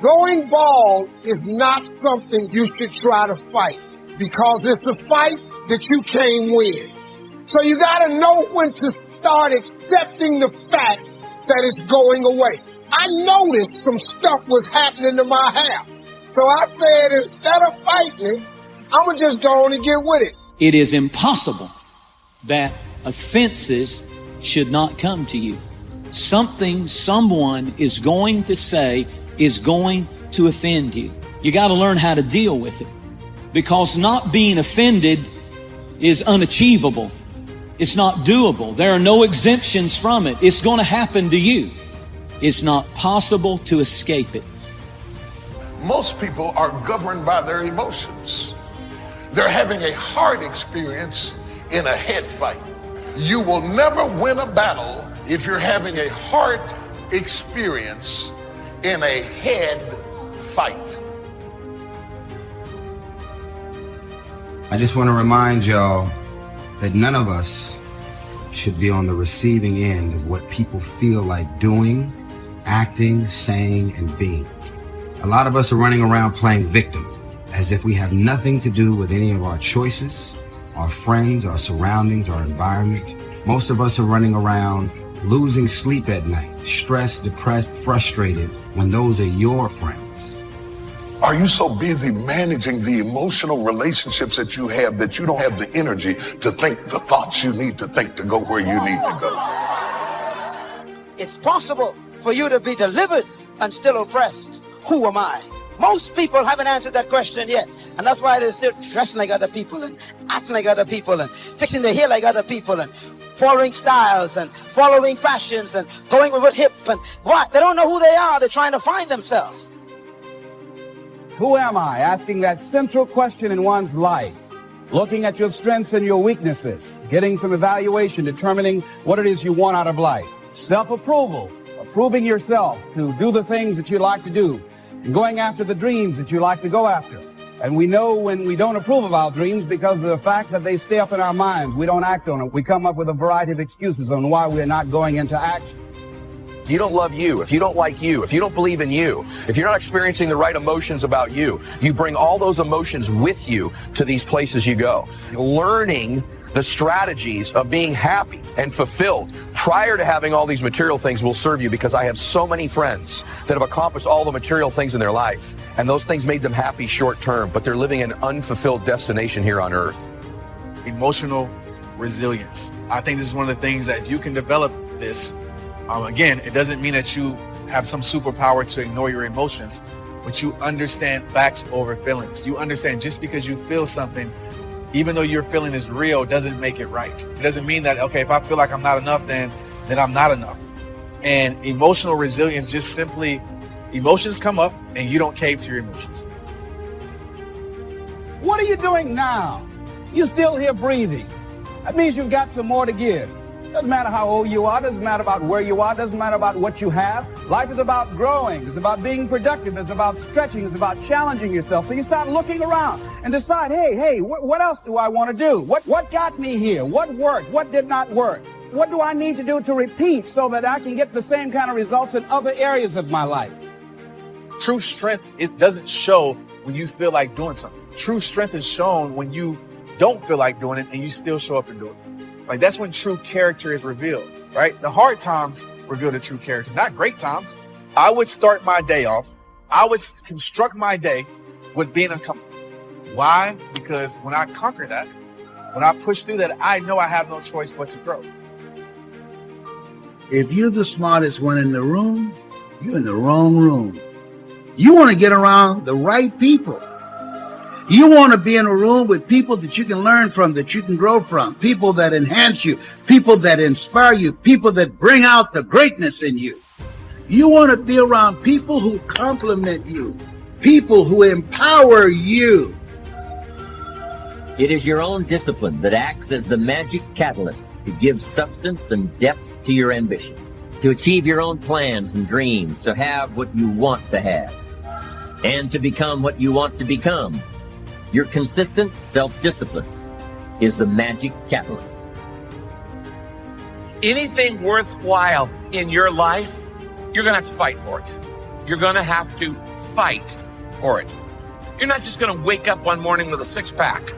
Going bald is not something you should try to fight because it's a fight that you can't win. So you got to know when to start accepting the fact that it's going away. I noticed some stuff was happening to my hair. So I said, instead of fighting it, I'm going to just go on and get with it. It is impossible that offenses should not come to you. Something someone is going to say is going to offend you. You got to learn how to deal with it, because not being offended is unachievable. It's not doable. There are no exemptions from it. It's going to happen to you. It's not possible to escape it. Most people are governed by their emotions. They're having a heart experience in a head fight. You will never win a battle if you're having a heart experience in a head fight. I just want to remind y'all that none of us should be on the receiving end of what people feel like doing, acting, saying, and being. A lot of us are running around playing victim, as if we have nothing to do with any of our choices, our friends, our surroundings, our environment. Most of us are running around losing sleep at night, stressed, depressed, frustrated, when those are your friends. Are you so busy managing the emotional relationships that you have that you don't have the energy to think the thoughts you need to think to go where you need to go? It's possible for you to be delivered and still oppressed. Who am I? Most people haven't answered that question yet. And that's why they're still dressing like other people and acting like other people and fixing their hair like other people and following styles and following fashions and going with it hip and what? They don't know who they are. They're trying to find themselves. Who am I? Asking that central question in one's life. Looking at your strengths and your weaknesses. Getting some evaluation, determining what it is you want out of life. Self-approval. Approving yourself to do the things that you like to do. And going after the dreams that you like to go after. And we know when we don't approve of our dreams because of the fact that they stay up in our minds. We don't act on it. We come up with a variety of excuses on why we're not going into action. If you don't love you, if you don't like you, if you don't believe in you, if you're not experiencing the right emotions about you, you bring all those emotions with you to these places you go. Learning the strategies of being happy and fulfilled prior to having all these material things will serve you, because I have so many friends that have accomplished all the material things in their life, and those things made them happy short term, but they're living an unfulfilled destination here on earth. Emotional resilience. I think this is one of the things that if you can develop this, again, it doesn't mean that you have some superpower to ignore your emotions, but you understand facts over feelings. You understand just because you feel something, even though your feeling is real, doesn't make it right. It doesn't mean that, okay, if I feel like I'm not enough, then I'm not enough. And emotional resilience, just simply, emotions come up and you don't cave to your emotions. What are you doing now? You're still here breathing. That means you've got some more to give. Doesn't matter how old you are, doesn't matter about where you are, doesn't matter about what you have. Life is about growing, it's about being productive, it's about stretching, it's about challenging yourself. So you start looking around and decide, hey, what else do I want to do? What got me here? What worked? What did not work? What do I need to do to repeat so that I can get the same kind of results in other areas of my life? True strength, it doesn't show when you feel like doing something. True strength is shown when you don't feel like doing it and you still show up and do it. Like, that's when true character is revealed, right? The hard times reveal the true character, not great times. I would start my day off. I would construct my day with being uncomfortable. Why? Because when I conquer that, when I push through that, I know I have no choice but to grow. If you're the smartest one in the room, you're in the wrong room. You want to get around the right people. You want to be in a room with people that you can learn from, that you can grow from, people that enhance you, people that inspire you, people that bring out the greatness in you. You want to be around people who compliment you, people who empower you. It is your own discipline that acts as the magic catalyst to give substance and depth to your ambition, to achieve your own plans and dreams, to have what you want to have, and to become what you want to become. Your consistent self-discipline is the magic catalyst. Anything worthwhile in your life, you're going to have to fight for it. You're going to have to fight for it. You're not just going to wake up one morning with a six-pack.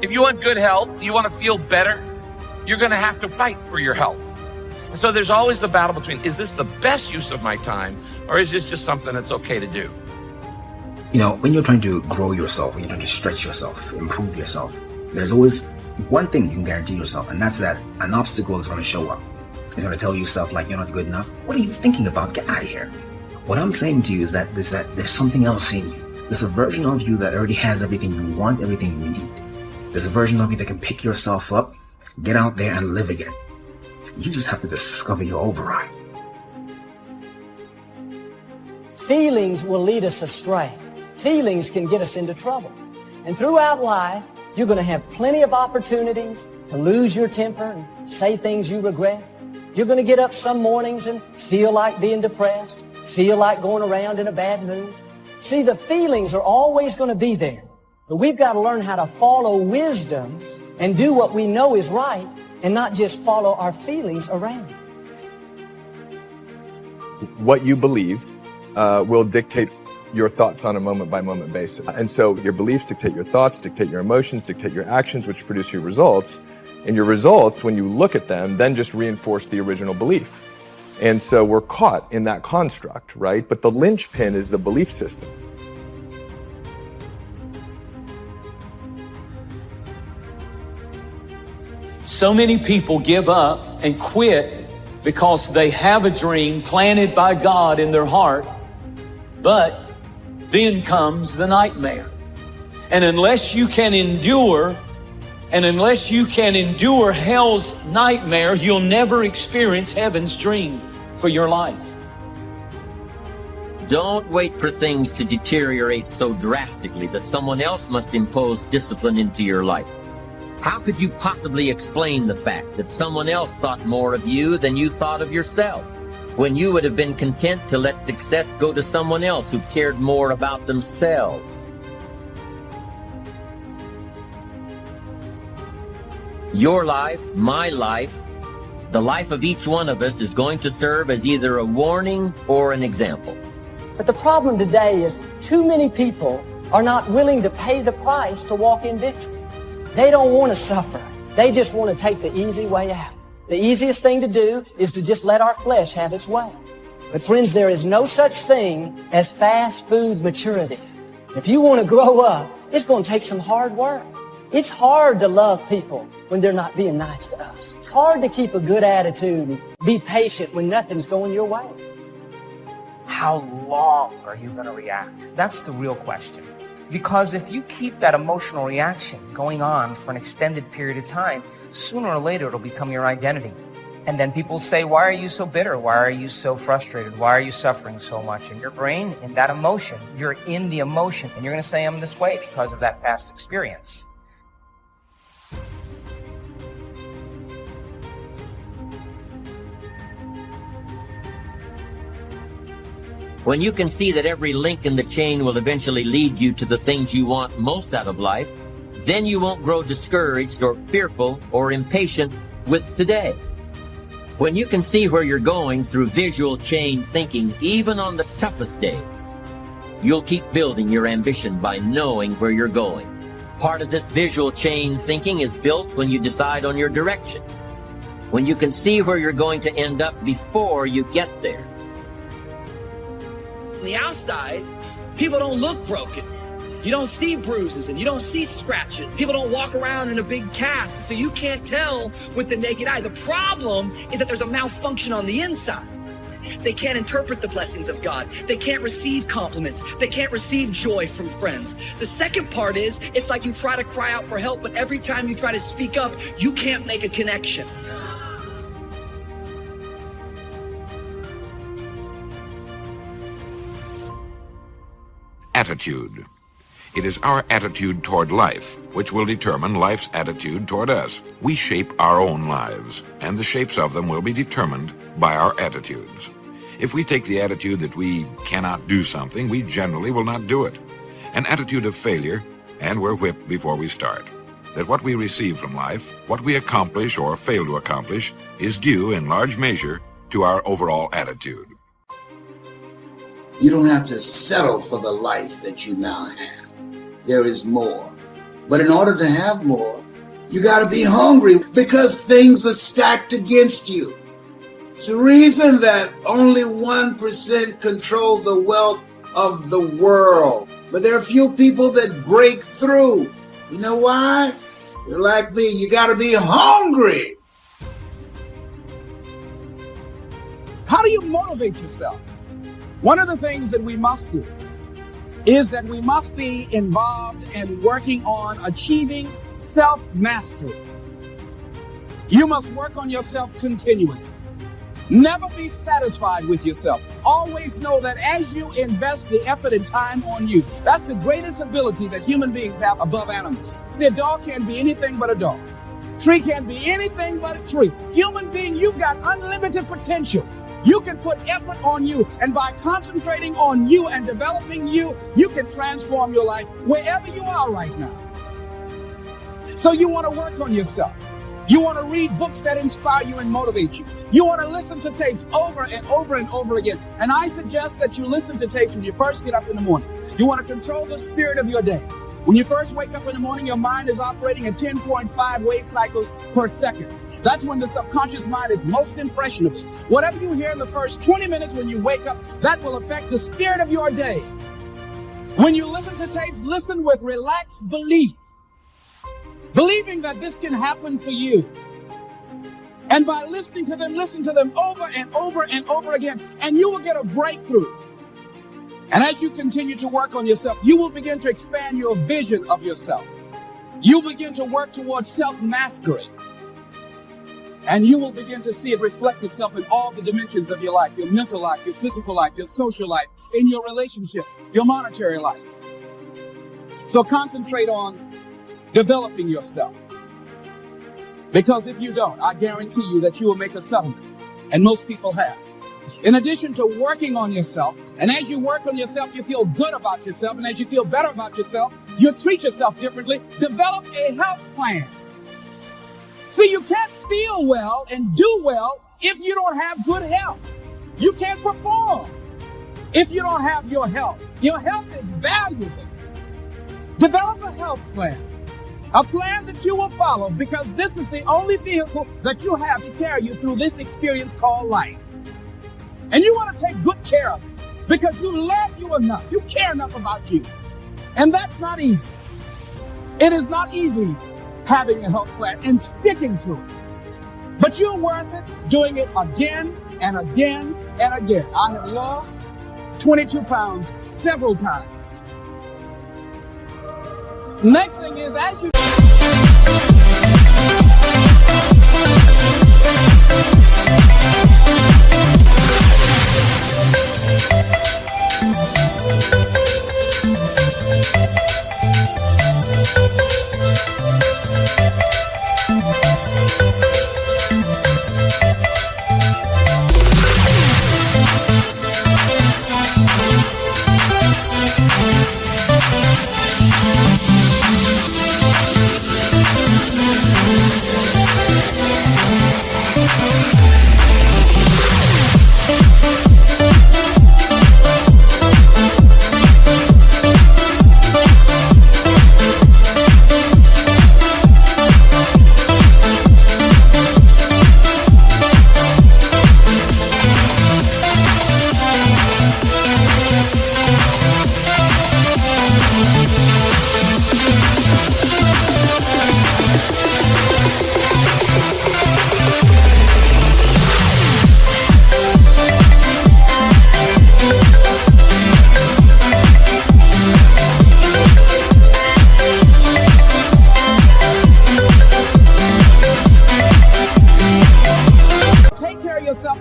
If you want good health, you want to feel better, you're going to have to fight for your health. And so there's always the battle between, is this the best use of my time, or is this just something that's okay to do? You know, when you're trying to grow yourself, when you're trying to stretch yourself, improve yourself, there's always one thing you can guarantee yourself, and that's that an obstacle is going to show up. It's going to tell you stuff like, you're not good enough. What are you thinking about? Get out of here. What I'm saying to you is that there's something else in you. There's a version of you that already has everything you want, everything you need. There's a version of you that can pick yourself up, get out there and live again. You just have to discover your override. Feelings will lead us astray. Feelings can get us into trouble. And throughout life, you're going to have plenty of opportunities to lose your temper and say things you regret. You're going to get up some mornings and feel like being depressed, feel like going around in a bad mood. See, the feelings are always going to be there. But we've got to learn how to follow wisdom and do what we know is right and not just follow our feelings around. What you believe will dictate your thoughts on a moment-by-moment basis. And so your beliefs dictate your thoughts, dictate your emotions, dictate your actions, which produce your results. And your results, when you look at them, then just reinforce the original belief. And so we're caught in that construct, right? But the linchpin is the belief system. So many people give up and quit because they have a dream planted by God in their heart, but then comes the nightmare. And unless you can endure hell's nightmare, you'll never experience heaven's dream for your life. Don't wait for things to deteriorate so drastically that someone else must impose discipline into your life. How could you possibly explain the fact that someone else thought more of you than you thought of yourself, when you would have been content to let success go to someone else who cared more about themselves? Your life, my life, the life of each one of us is going to serve as either a warning or an example. But the problem today is too many people are not willing to pay the price to walk in victory. They don't want to suffer. They just want to take the easy way out. The easiest thing to do is to just let our flesh have its way. But friends, there is no such thing as fast food maturity. If you want to grow up, it's going to take some hard work. It's hard to love people when they're not being nice to us. It's hard to keep a good attitude and be patient when nothing's going your way. How long are you going to react? That's the real question. Because if you keep that emotional reaction going on for an extended period of time, sooner or later it'll become your identity. And then people say, why are you so bitter? Why are you so frustrated? Why are you suffering so much? And your brain, in that emotion, you're in the emotion. And you're going to say, I'm this way because of that past experience. When you can see that every link in the chain will eventually lead you to the things you want most out of life, then you won't grow discouraged or fearful or impatient with today. When you can see where you're going through visual chain thinking, even on the toughest days, you'll keep building your ambition by knowing where you're going. Part of this visual chain thinking is built when you decide on your direction, when you can see where you're going to end up before you get there. On the outside, people don't look broken. You don't see bruises and you don't see scratches. People don't walk around in a big cast, so you can't tell with the naked eye. The problem is that there's a malfunction on the inside. They can't interpret the blessings of God. They can't receive compliments. They can't receive joy from friends. The second part is, it's like you try to cry out for help, but every time you try to speak up, you can't make a connection. Attitude. It is our attitude toward life which will determine life's attitude toward us. We shape our own lives, and the shapes of them will be determined by our attitudes. If we take the attitude that we cannot do something, we generally will not do it. An attitude of failure, and we're whipped before we start. That what we receive from life, what we accomplish or fail to accomplish, is due in large measure to our overall attitude. You don't have to settle for the life that you now have. There is more. But in order to have more, you got to be hungry because things are stacked against you. It's the reason that only 1% control the wealth of the world. But there are few people that break through. You know why? You're like me. You got to be hungry. How do you motivate yourself? One of the things that we must do is that we must be involved in working on achieving self-mastery. You must work on yourself continuously. Never be satisfied with yourself. Always know that as you invest the effort and time on you, that's the greatest ability that human beings have above animals. See, a dog can't be anything but a dog. Tree can't be anything but a tree. Human being, you've got unlimited potential. You can put effort on you, and by concentrating on you and developing you, you can transform your life wherever you are right now. So you want to work on yourself. You want to read books that inspire you and motivate you. You want to listen to tapes over and over and over again. And I suggest that you listen to tapes when you first get up in the morning. You want to control the spirit of your day. When you first wake up in the morning, your mind is operating at 10.5 wave cycles per second. That's when the subconscious mind is most impressionable. Whatever you hear in the first 20 minutes when you wake up, that will affect the spirit of your day. When you listen to tapes, listen with relaxed belief, believing that this can happen for you. And by listening to them, listen to them over and over and over again, and you will get a breakthrough. And as you continue to work on yourself, you will begin to expand your vision of yourself. You begin to work towards self-mastery. And you will begin to see it reflect itself in all the dimensions of your life, your mental life, your physical life, your social life, in your relationships, your monetary life. So concentrate on developing yourself. Because if you don't, I guarantee you that you will make a settlement. And most people have. In addition to working on yourself, and as you work on yourself, you feel good about yourself. And as you feel better about yourself, you treat yourself differently. Develop a health plan. See, you can't feel well and do well if you don't have good health. You can't perform if you don't have your health. Your health is valuable. Develop a health plan. A plan that you will follow, because this is the only vehicle that you have to carry you through this experience called life. And you want to take good care of it because you love you enough. You care enough about you. And that's not easy. It is not easy having a health plan and sticking to it. But you're worth it doing it again and again and again. I have lost 22 pounds several times. Next thing is, as you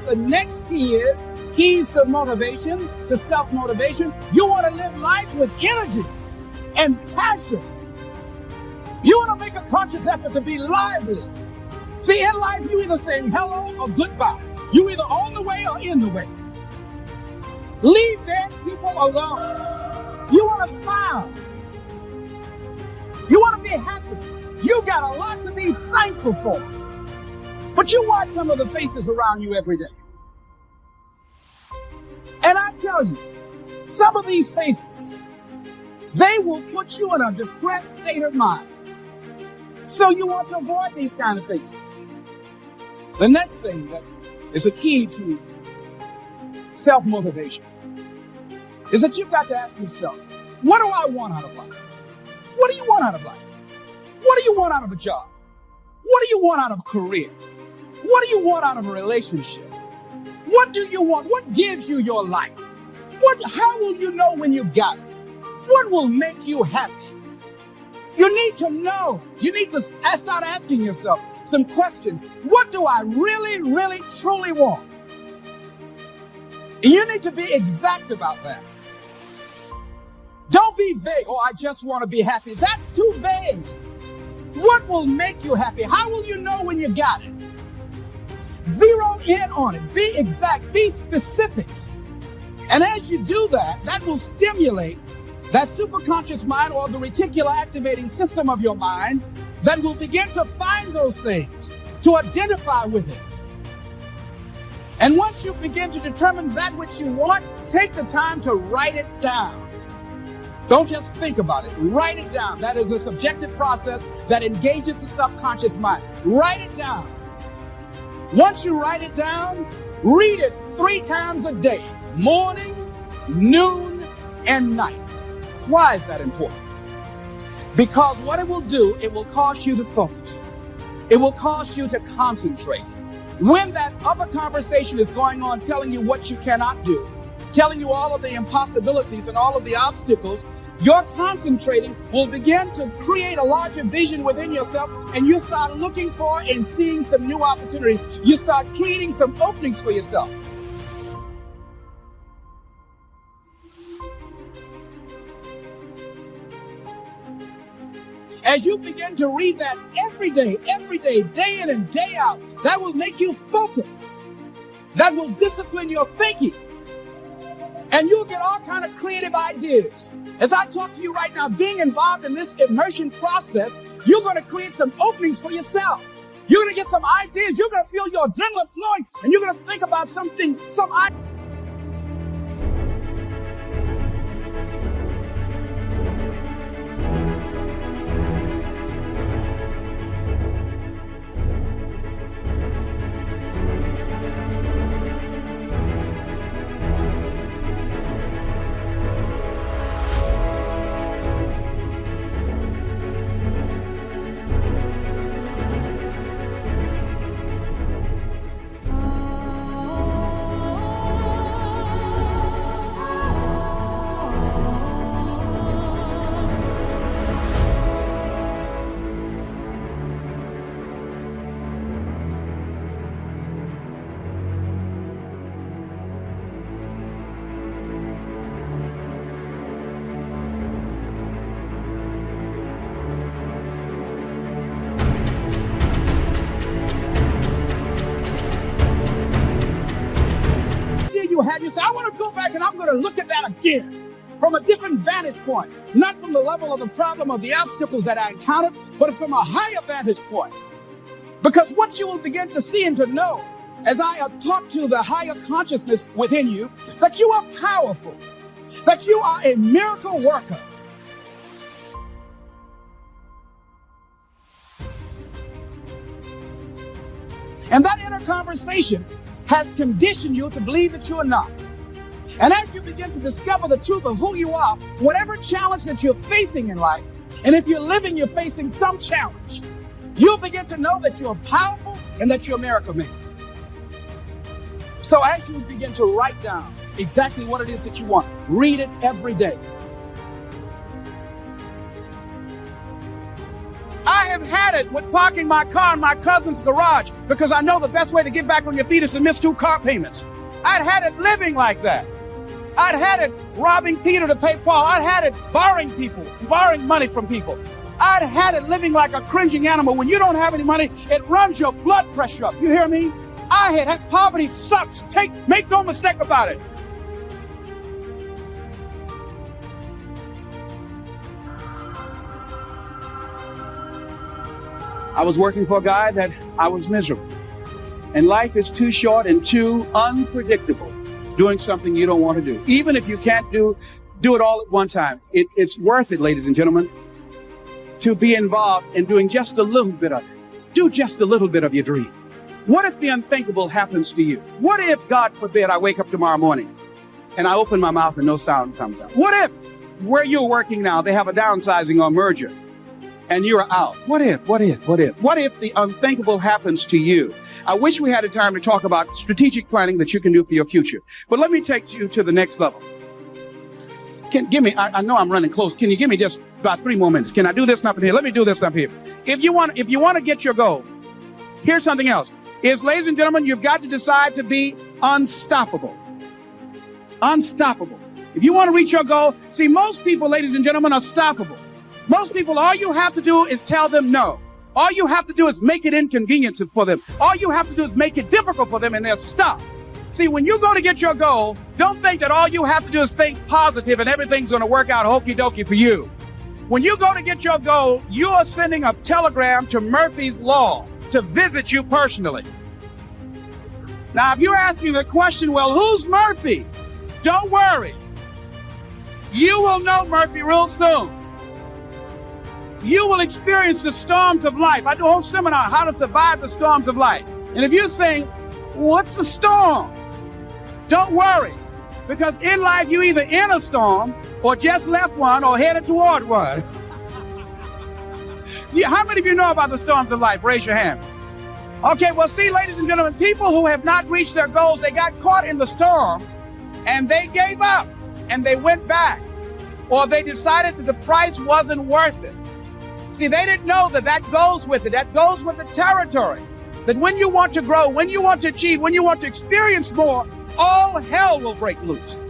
the next key is keys to motivation, to self-motivation. You want to live life with energy and passion. You want to make a conscious effort to be lively. See, in life, you either say hello or goodbye. You either on the way or in the way. Leave dead people alone. You want to smile. You want to be happy. You got a lot to be thankful for. But you watch some of the faces around you every day. And I tell you, Some of these faces, they will put you in a depressed state of mind. So you want to avoid these kind of faces. The next thing that is a key to self-motivation is that you've got to ask yourself, what do I want out of life? What do you want out of life? What do you want out of a job? What do you want out of a career? What do you want out of a relationship? What do you want? What gives you your life? How will you know when you got it? What will make you happy? You need to know. You need to start asking yourself some questions. What do I really, really, truly want? You need to be exact about that. Don't be vague. Oh, I just want to be happy. That's too vague. What will make you happy? How will you know when you got it? Zero in on it. Be exact. Be specific. And as you do that, that will stimulate that superconscious mind or the reticular activating system of your mind that will begin to find those things, to identify with it. And once you begin to determine that which you want, take the time to write it down. Don't just think about it. Write it down. That is a subjective process that engages the subconscious mind. Write it down. Once you write it down, read it 3 times a day, morning, noon, and night. Why is that important? Because what it will do, it will cause you to focus. It will cause you to concentrate. When that other conversation is going on telling you what you cannot do, telling you all of the impossibilities and all of the obstacles, your concentrating will begin to create a larger vision within yourself, and you start looking for and seeing some new opportunities. You start creating some openings for yourself. As you begin to read that every day, day in and day out, that will make you focus. That will discipline your thinking. And you'll get all kind of creative ideas. As I talk to you right now, being involved in this immersion process, you're going to create some openings for yourself. You're going to get some ideas. You're going to feel your adrenaline flowing, and you're going to think about some idea. You say, I want to go back and I'm going to look at that again from a different vantage point, not from the level of the problem or the obstacles that I encountered, but from a higher vantage point. Because what you will begin to see and to know as I talk to the higher consciousness within you, that you are powerful, that you are a miracle worker. And that inner conversation has conditioned you to believe that you are not. And as you begin to discover the truth of who you are, whatever challenge that you're facing in life, and if you're living, you're facing some challenge, you'll begin to know that you're powerful and that you're a miracle maker. So as you begin to write down exactly what it is that you want, read it every day. I have had it with parking my car in my cousin's garage because I know the best way to get back on your feet is to miss 2 car payments. I'd had it living like that. I'd had it robbing Peter to pay Paul. I'd had it borrowing money from people. I'd had it living like a cringing animal. When you don't have any money, it runs your blood pressure up. You hear me? I had poverty sucks. Make no mistake about it. I was working for a guy that I was miserable. And life is too short and too unpredictable doing something you don't want to do. Even if you can't do it all at one time. It's worth it, ladies and gentlemen, to be involved in doing just a little bit of it. Do just a little bit of your dream. What if the unthinkable happens to you? What if, God forbid, I wake up tomorrow morning and I open my mouth and no sound comes out? What if, where you're working now, they have a downsizing or merger and you're out? What if the unthinkable happens to you? I wish we had a time to talk about strategic planning that you can do for your future. But let me take you to the next level. I know I'm running close. Can you give me just about 3 more minutes? Can I do this up in here? Let me do this up here. If you want to get your goal, here's something else. Ladies and gentlemen, you've got to decide to be unstoppable. Unstoppable. If you want to reach your goal, see, most people, ladies and gentlemen, are stoppable. Most people, all you have to do is tell them no. All you have to do is make it inconvenient for them. All you have to do is make it difficult for them, and they'll stop. See, when you go to get your goal, don't think that all you have to do is think positive and everything's going to work out hokey dokey for you. When you go to get your goal, you are sending a telegram to Murphy's Law to visit you personally. Now, if you're asking the question, well, who's Murphy? Don't worry. You will know Murphy real soon. You will experience the storms of life. I do a whole seminar on how to survive the storms of life. And if you're saying, what's a storm? Don't worry, because in life you either in a storm or just left one or headed toward one. How many of you know about the storms of life? Raise your hand. Okay, well, see, ladies and gentlemen, people who have not reached their goals, they got caught in the storm and they gave up and they went back, or they decided that the price wasn't worth it. See, they didn't know that goes with it. That goes with the territory. That when you want to grow, when you want to achieve, when you want to experience more, all hell will break loose.